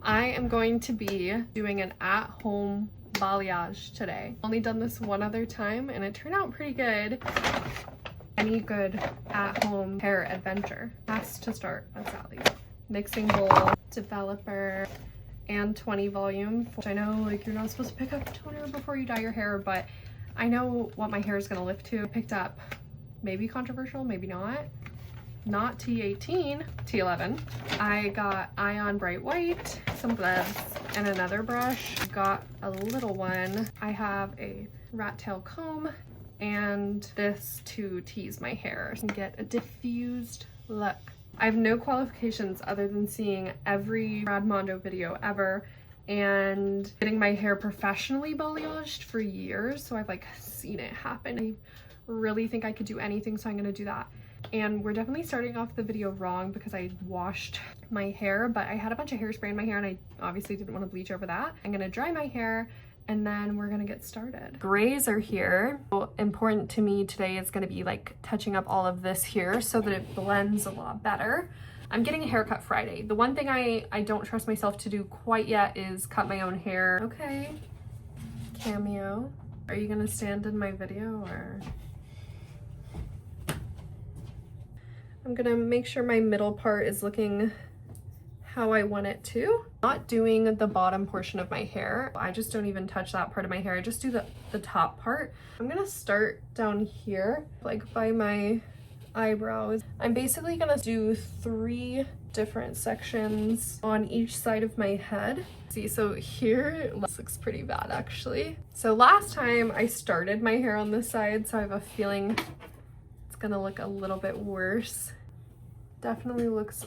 I am going to be doing an at-home balayage today. Only done this one other time and it turned out pretty good. Any good at-home hair adventure has to start at Sally's. Mixing bowl, developer, and 20 volume, which I know like you're not supposed to pick up toner before you dye your hair, but I know what my hair is gonna lift to. I picked up, maybe controversial, maybe not T18, T11. I got Ion Bright White, some gloves, and another brush. Got a little one. I have a rat tail comb and this to tease my hair and get a diffused look. I have no qualifications other than seeing every Brad Mondo video ever and getting my hair professionally balayaged for years, so I've like seen it happen. I really think I could do anything, so I'm gonna do that. And we're definitely starting off the video wrong because I washed my hair, but I had a bunch of hairspray in my hair and I obviously didn't want to bleach over that. I'm gonna dry my hair and then we're gonna get started. Grays are here. Important to me today is gonna be like touching up all of this here so that it blends a lot better. I'm getting a haircut Friday. The one thing I don't trust myself to do quite yet is cut my own hair. Okay, cameo. Are you gonna stand in my video or? I'm gonna make sure my middle part is looking how I want it to. Not doing the bottom portion of my hair. I just don't even touch that part of my hair. I just do the top part. I'm gonna start down here, like by my eyebrows. I'm basically gonna do 3 different sections on each side of my head. See, so here, this looks pretty bad actually. So last time I started my hair on this side, so I have a feeling it's gonna look a little bit worse. Definitely looks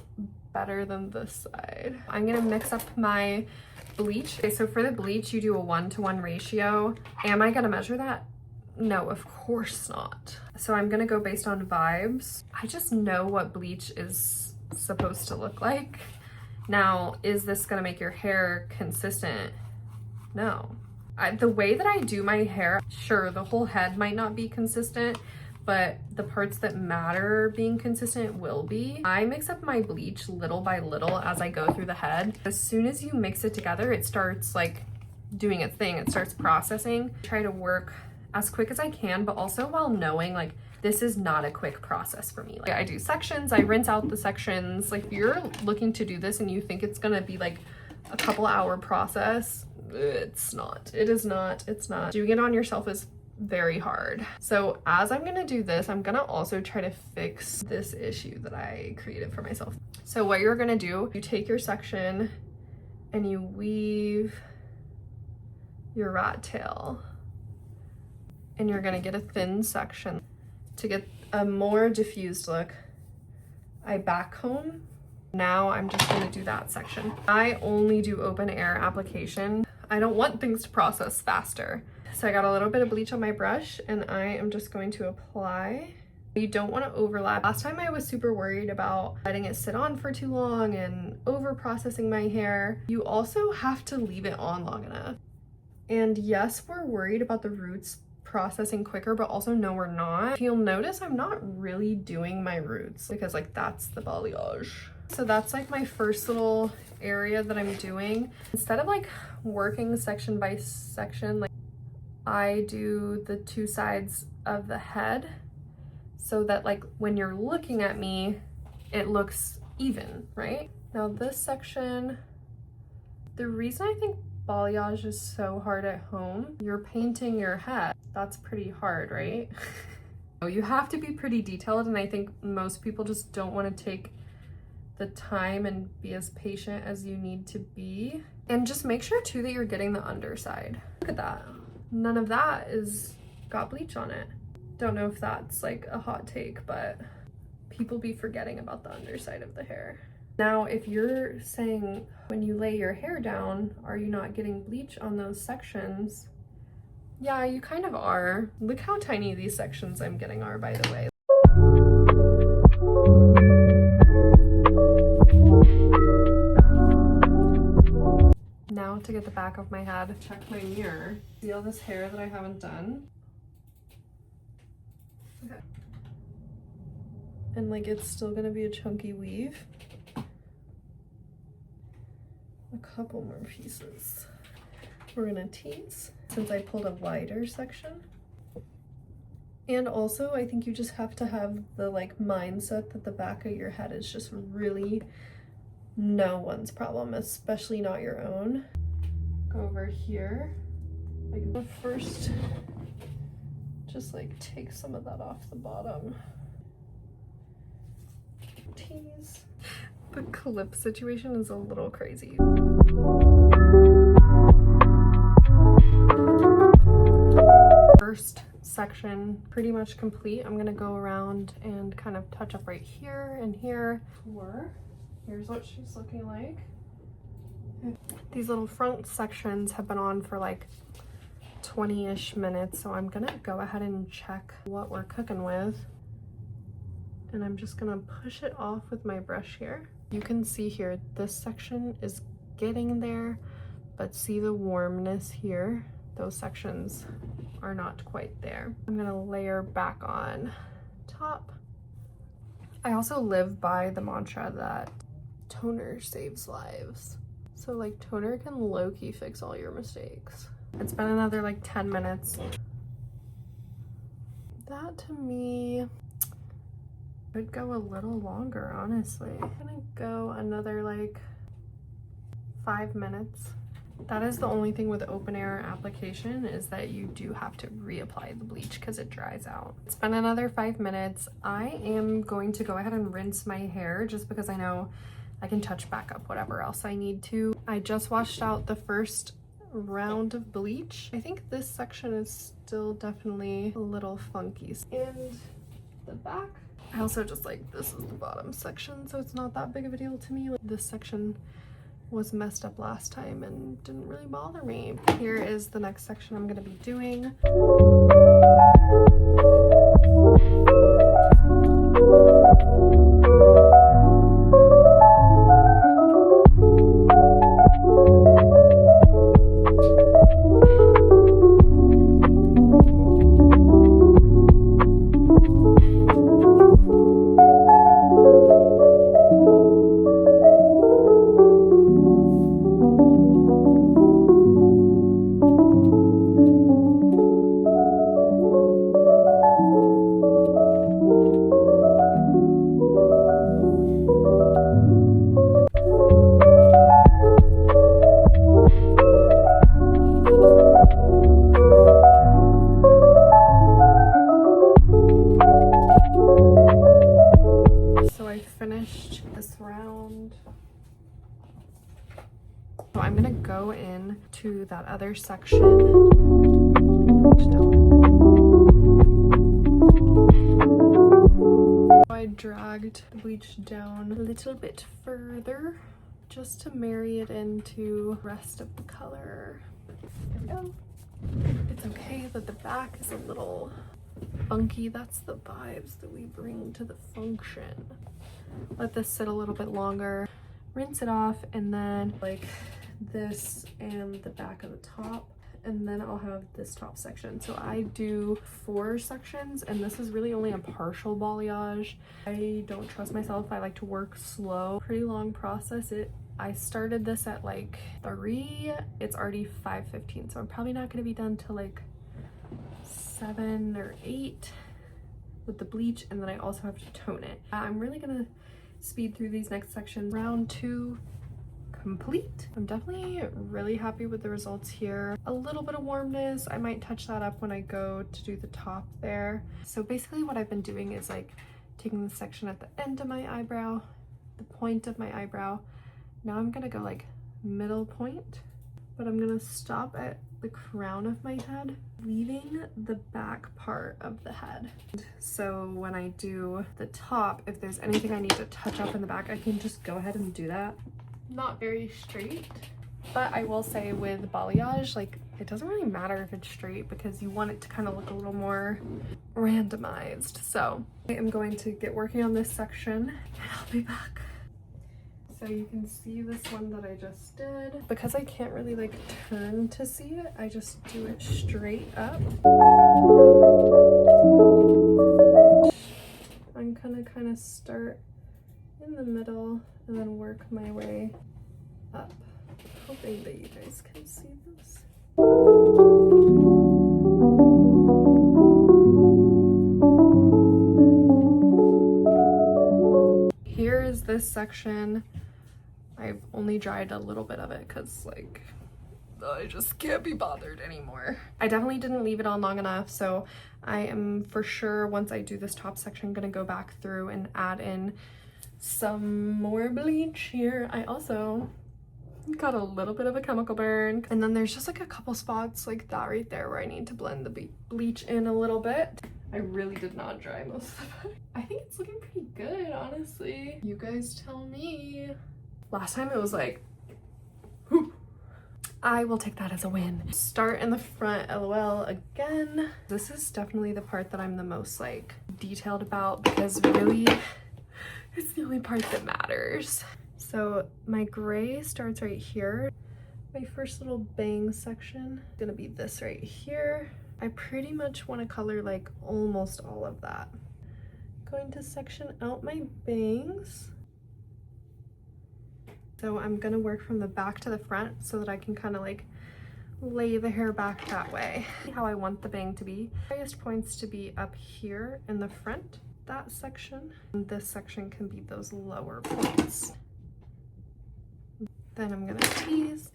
better than this side. I'm gonna mix up my bleach. Okay, so for the bleach, you do a 1-to-1 ratio. Am I gonna measure that? No, of course not. So I'm gonna go based on vibes. I just know what bleach is supposed to look like. Now, is this gonna make your hair consistent? No. The way that I do my hair, sure, the whole head might not be consistent, but the parts that matter being consistent will be. I mix up my bleach little by little as I go through the head. As soon as you mix it together, it starts like doing its thing. It starts processing. I try to work as quick as I can, but also while knowing like this is not a quick process for me. Like I do sections, I rinse out the sections. Like if you're looking to do this and you think it's gonna be like a couple hour process, it's not. It is not. It's not. Doing it on yourself is very hard. So as I'm gonna do this, I'm gonna also try to fix this issue that I created for myself. So what you're gonna do, you take your section and you weave your rat tail and you're gonna get a thin section. To get a more diffused look, I back comb. Now I'm just gonna do that section. I only do open air application. I don't want things to process faster. So I got a little bit of bleach on my brush and I am just going to apply. You don't want to overlap. Last time I was super worried about letting it sit on for too long and over processing my hair. You also have to leave it on long enough. And yes, we're worried about the roots processing quicker, but also no, we're not. If you'll notice, I'm not really doing my roots because like that's the balayage. So that's like my first little area that I'm doing. Instead of like working section by section, like I do the 2 sides of the head so that like when you're looking at me, it looks even, right? Now this section, the reason I think balayage is so hard at home, you're painting your head. That's pretty hard, right? You have to be pretty detailed, and I think most people just don't want to take the time and be as patient as you need to be. And just make sure too that you're getting the underside. Look at that. None of that is got bleach on it. Don't know if that's like a hot take, but people be forgetting about the underside of the hair. Now, if you're saying when you lay your hair down, are you not getting bleach on those sections? Yeah, you kind of are. Look how tiny these sections I'm getting are, by the way. Now to get the back of my head, check my mirror. See all this hair that I haven't done? Okay. And like it's still gonna be a chunky weave. a couple more pieces. We're gonna tease since I pulled a wider section. And also, I think you just have to have the like mindset that the back of your head is just really no one's problem, especially not your own. Go over here. Like first, just like take some of that off the bottom. Tease. The clip situation is a little crazy. First section pretty much complete. I'm gonna go around and kind of touch up right here and here. Here's what she's looking like. These little front sections have been on for like 20-ish minutes, so I'm gonna go ahead and check what we're cooking with. And I'm just gonna push it off with my brush here. You can see here, this section is getting there, but see the warmness here? Those sections are not quite there. I'm gonna layer back on top. I also live by the mantra that toner saves lives. So like toner can low-key fix all your mistakes. It's been another like 10 minutes. That to me could go a little longer, honestly. I'm gonna go another like 5 minutes. That is the only thing with open air application, is that you do have to reapply the bleach because it dries out. It's been another 5 minutes. I am going to go ahead and rinse my hair just because I know I can touch back up whatever else I need to. I just washed out the first round of bleach. I think this section is still definitely a little funky. And the back, I also just like, this is the bottom section, so it's not that big of a deal to me. This section was messed up last time and didn't really bother me. Here is the next section I'm gonna be doing. So I'm gonna go in to that other section. I dragged the bleach down a little bit further just to marry it into the rest of the color. There we go. It's okay that the back is a little funky. That's the vibes that we bring to the function. Let this sit a little bit longer, rinse it off, and then like this and the back of the top, and then I'll have this top section. So I do 4 sections, and this is really only a partial balayage. I don't trust myself. I like to work slow. Pretty long process. I started this at like 3. It's already 5:15, so I'm probably not going to be done till like 7 or 8 with the bleach, and then I also have to tone it. I'm really gonna speed through these next sections. Round 2 complete. I'm definitely really happy with the results here. A little bit of warmness. I might touch that up when I go to do the top there. So basically what I've been doing is like taking the section at the end of my eyebrow, the point of my eyebrow. Now I'm gonna go like middle point, but I'm gonna stop at the crown of my head, leaving the back part of the head. So when I do the top, if there's anything I need to touch up in the back, I can just go ahead and do that. Not very straight, but I will say with balayage, like it doesn't really matter if it's straight because you want it to kind of look a little more randomized. So I am going to get working on this section and I'll be back. So you can see this one that I just did. Because I can't really like turn to see it, I just do it straight up. I'm gonna kind of start in the middle and then work my way up. hoping that you guys can see this. Here is this section. I've only dried a little bit of it because like I just can't be bothered anymore. I definitely didn't leave it on long enough, so I am for sure, once I do this top section, gonna go back through and add in some more bleach here. I also got a little bit of a chemical burn, and then there's just like a couple spots like that right there where I need to blend the bleach in a little bit. I really did not dry most of it. I think it's looking pretty good, honestly. You guys tell me. Last time it was like, whew. I will take that as a win. Start in the front, LOL again. This is definitely the part that I'm the most like detailed about because really it's the only part that matters. So my gray starts right here. My first little bang section is gonna be this right here. I pretty much want to color like almost all of that. Going to section out my bangs. So I'm gonna work from the back to the front so that I can kind of like lay the hair back that way. How I want the bang to be. Highest points to be up here in the front, that section. And this section can be those lower points. Then I'm gonna tease,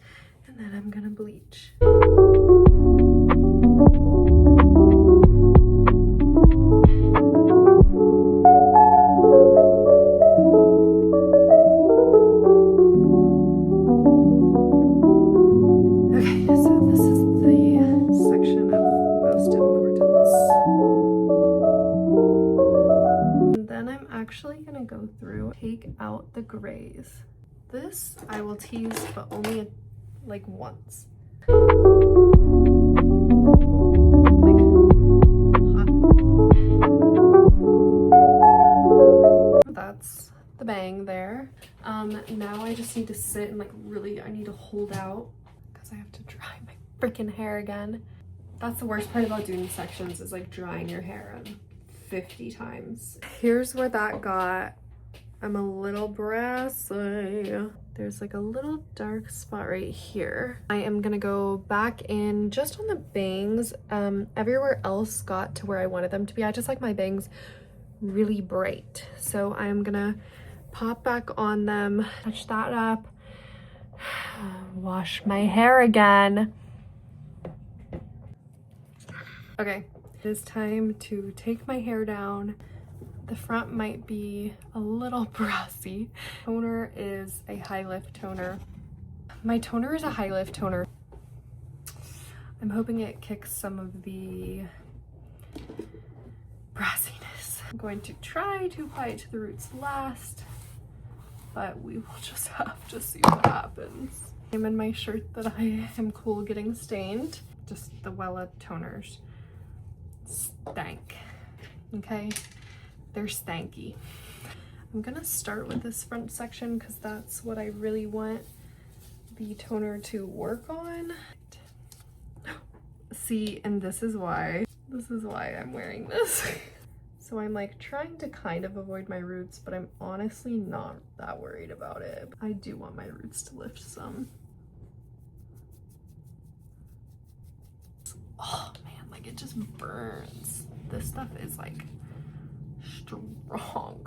and then I'm gonna bleach. Actually gonna go through, take out the grays. This I will tease, but only like once. That's the bang there. Now I just need to sit and like really, I need to hold out because I have to dry my freaking hair again. That's the worst part about doing sections is like drying your hair 50 times. Here's where that got. I'm a little brassy. There's like a little dark spot right here. I am gonna go back in just on the bangs. Everywhere else got to where I wanted them to be. I just like my bangs really bright. So I'm gonna pop back on them, touch that up, wash my hair again. Okay. It is time to take my hair down. The front might be a little brassy. Toner is a high lift toner. My toner is a high lift toner. I'm hoping it kicks some of the brassiness. I'm going to try to apply it to the roots last, but we will just have to see what happens. I'm in my shirt that I am cool getting stained. Just the Wella toners. Stank. Okay, they're stanky. I'm gonna start with this front section because that's what I really want the toner to work on. See, and this is why I'm wearing this. So I'm like trying to kind of avoid my roots, but I'm honestly not that worried about it. I do want my roots to lift some. Oh man, like it just burns. This stuff is like strong.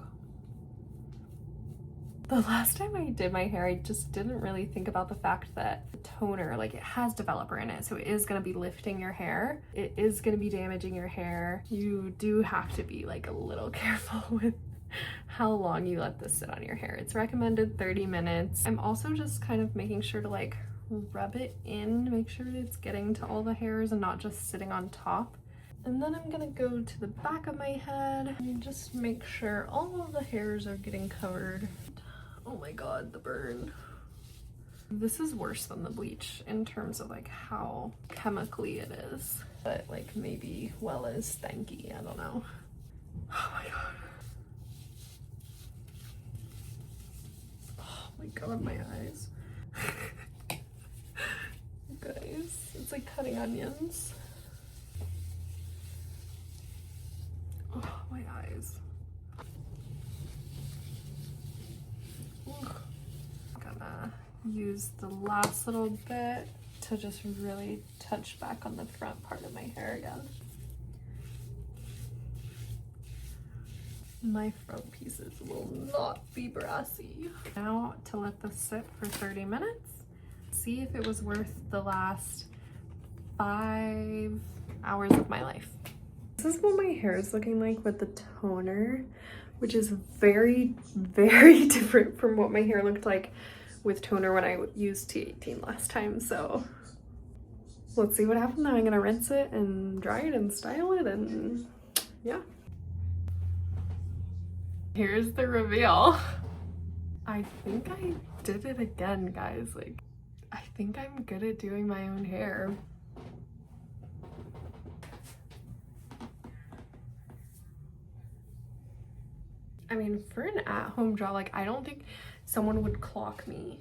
The last time I did my hair, I just didn't really think about the fact that the toner, like it has developer in it, so it is gonna be lifting your hair. It is gonna be damaging your hair. You do have to be like a little careful with how long you let this sit on your hair. It's recommended 30 minutes. I'm also just kind of making sure to like rub it in, make sure it's getting to all the hairs and not just sitting on top. And then I'm gonna go to the back of my head and just make sure all of the hairs are getting covered. Oh my god, the burn. This is worse than the bleach in terms of like how chemically it is. But like maybe Wella is stanky, I don't know. Oh my god. Oh my god, my eyes. Guys, it's like cutting onions. Oh, my eyes. Ugh. I'm gonna use the last little bit to just really touch back on the front part of my hair again. My front pieces will not be brassy. Now to let this sit for 30 minutes. See if it was worth the last 5 hours of my life. This is what my hair is looking like with the toner, which is very, very different from what my hair looked like with toner when I used T18 last time. So let's see what happens now. I'm gonna rinse it and dry it and style it, and yeah. Here's the reveal. I think I did it again, guys. Like, I think I'm good at doing my own hair. I mean, for an at-home job, like, I don't think someone would clock me.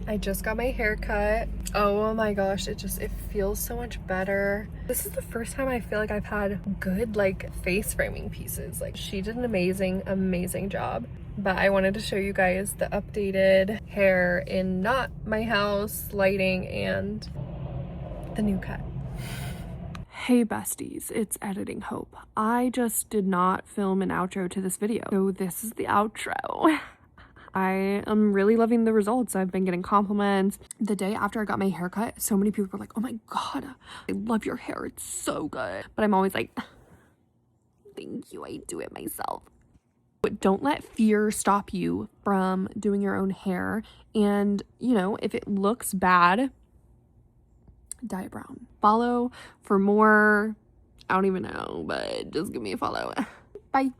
I just got my hair cut. Oh my gosh, it feels so much better. This is the first time I feel like I've had good like face framing pieces. Like, she did an amazing job. But I wanted to show you guys the updated hair in not my house, lighting, and the new cut. Hey besties, it's Editing Hope. I just did not film an outro to this video, so this is the outro. I am really loving the results. I've been getting compliments. The day after I got my haircut, so many people were like, oh my god, I love your hair, it's so good. But I'm always like, thank you, I do it myself. But don't let fear stop you from doing your own hair. And, you know, if it looks bad, dye it brown. Follow for more, I don't even know, but just give me a follow. Bye.